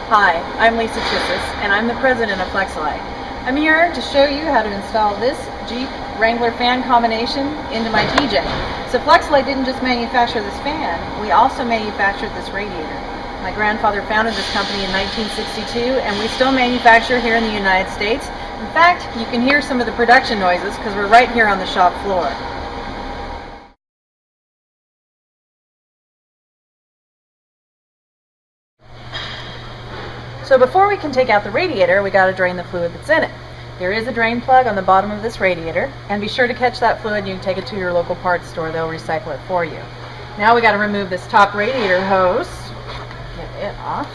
Hi, I'm Lisa and I'm the president of Lite. I'm here to show you how to install this Jeep Wrangler fan combination into my TJ. So Lite didn't just manufacture this fan, we also manufactured this radiator. My grandfather founded this company in 1962 and we still manufacture here in the United States. In fact, you can hear some of the production noises because we're right here on the shop floor. So before we can take out the radiator, we got to drain the fluid that's in it. There is a drain plug on the bottom of this radiator, and be sure to catch that fluid. You can take it to your local parts store, they'll recycle it for you. Now we got to remove this top radiator hose, get it off,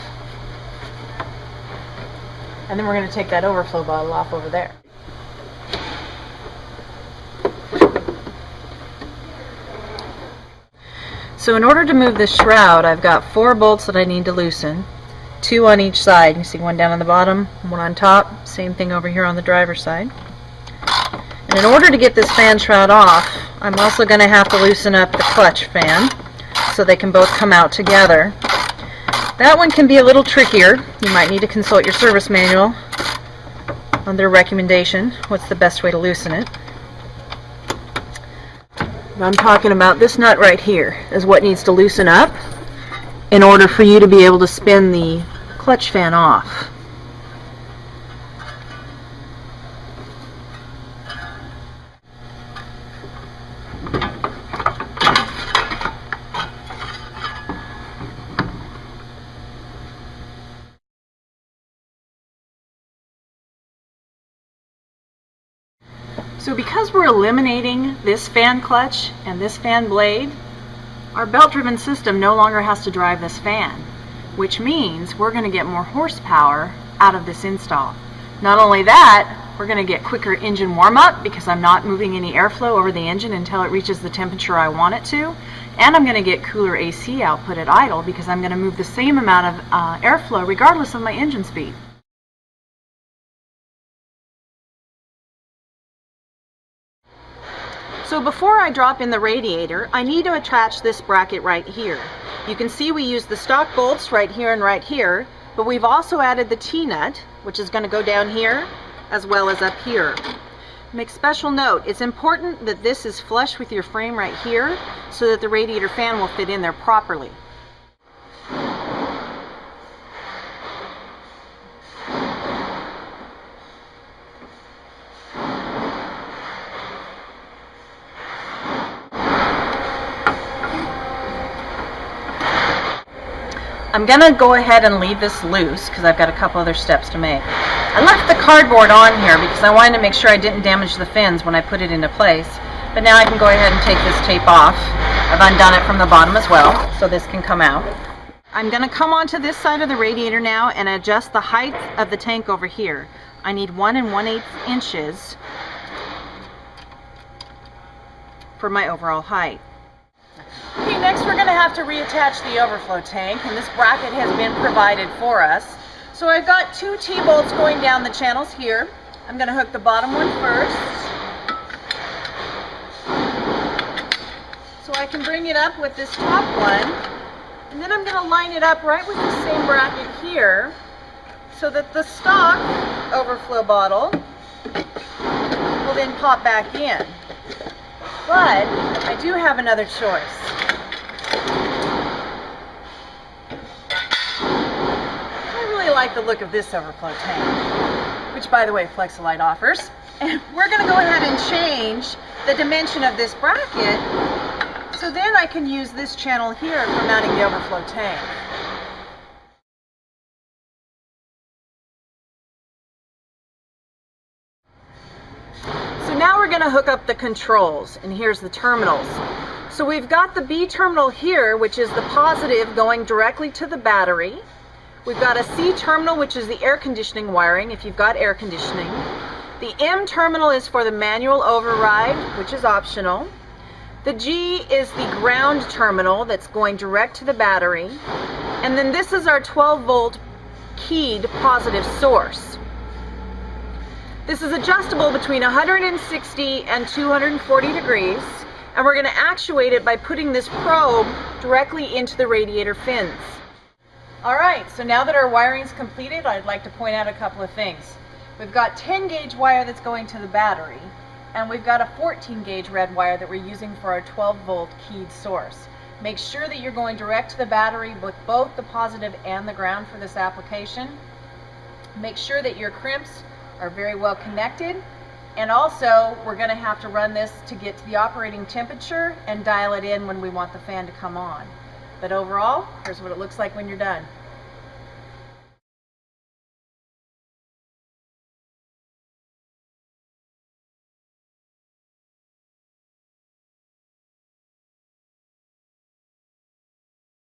and then we're going to take that overflow bottle off over there. So in order to move this shroud, I've got 4 bolts that I need to loosen. 2 on each side. You see one down on the bottom, one on top, same thing over here on the driver's side. And in order to get this fan shroud off, I'm also going to have to loosen up the clutch fan so they can both come out together. That one can be a little trickier. You might need to consult your service manual on their recommendation. What's the best way to loosen it? I'm talking about this nut right here is what needs to loosen up in order for you to be able to spin the clutch fan off. So because we're eliminating this fan clutch and this fan blade, our belt-driven system no longer has to drive this fan, which means we're going to get more horsepower out of this install. Not only that, we're going to get quicker engine warm-up because I'm not moving any airflow over the engine until it reaches the temperature I want it to, and I'm going to get cooler AC output at idle because I'm going to move the same amount of airflow regardless of my engine speed. So before I drop in the radiator, I need to attach this bracket right here. You can see we use the stock bolts right here and right here, but we've also added the T-nut, which is going to go down here as well as up here. Make special note, it's important that this is flush with your frame right here so that the radiator fan will fit in there properly. I'm going to go ahead and leave this loose because I've got a couple other steps to make. I left the cardboard on here because I wanted to make sure I didn't damage the fins when I put it into place. But now I can go ahead and take this tape off. I've undone it from the bottom as well, so this can come out. I'm going to come onto this side of the radiator now and adjust the height of the tank over here. I need 1 1/8 inches for my overall height. Okay, next we're going to have to reattach the overflow tank, and this bracket has been provided for us. So I've got 2 T-bolts going down the channels here. I'm going to hook the bottom one first, so I can bring it up with this top one, and then I'm going to line it up right with the same bracket here so that the stock overflow bottle will then pop back in. But I do have another choice. I really like the look of this overflow tank, which by the way Lite offers. And we're going to go ahead and change the dimension of this bracket so then I can use this channel here for mounting the overflow tank. So now we're going to hook up the controls, and here's the terminals. So we've got the B terminal here, which is the positive going directly to the battery. We've got a C terminal, which is the air conditioning wiring, if you've got air conditioning. The M terminal is for the manual override, which is optional. The G is the ground terminal that's going direct to the battery. And then this is our 12-volt keyed positive source. This is adjustable between 160 and 240 degrees, and we're going to actuate it by putting this probe directly into the radiator fins. Alright, so now that our wiring is completed, I'd like to point out a couple of things. We've got 10 gauge wire that's going to the battery, and we've got a 14 gauge red wire that we're using for our 12 volt keyed source. Make sure that you're going direct to the battery with both the positive and the ground for this application. Make sure that your crimps are very well connected, and also we're going to have to run this to get to the operating temperature and dial it in when we want the fan to come on. But overall, here's what it looks like when you're done.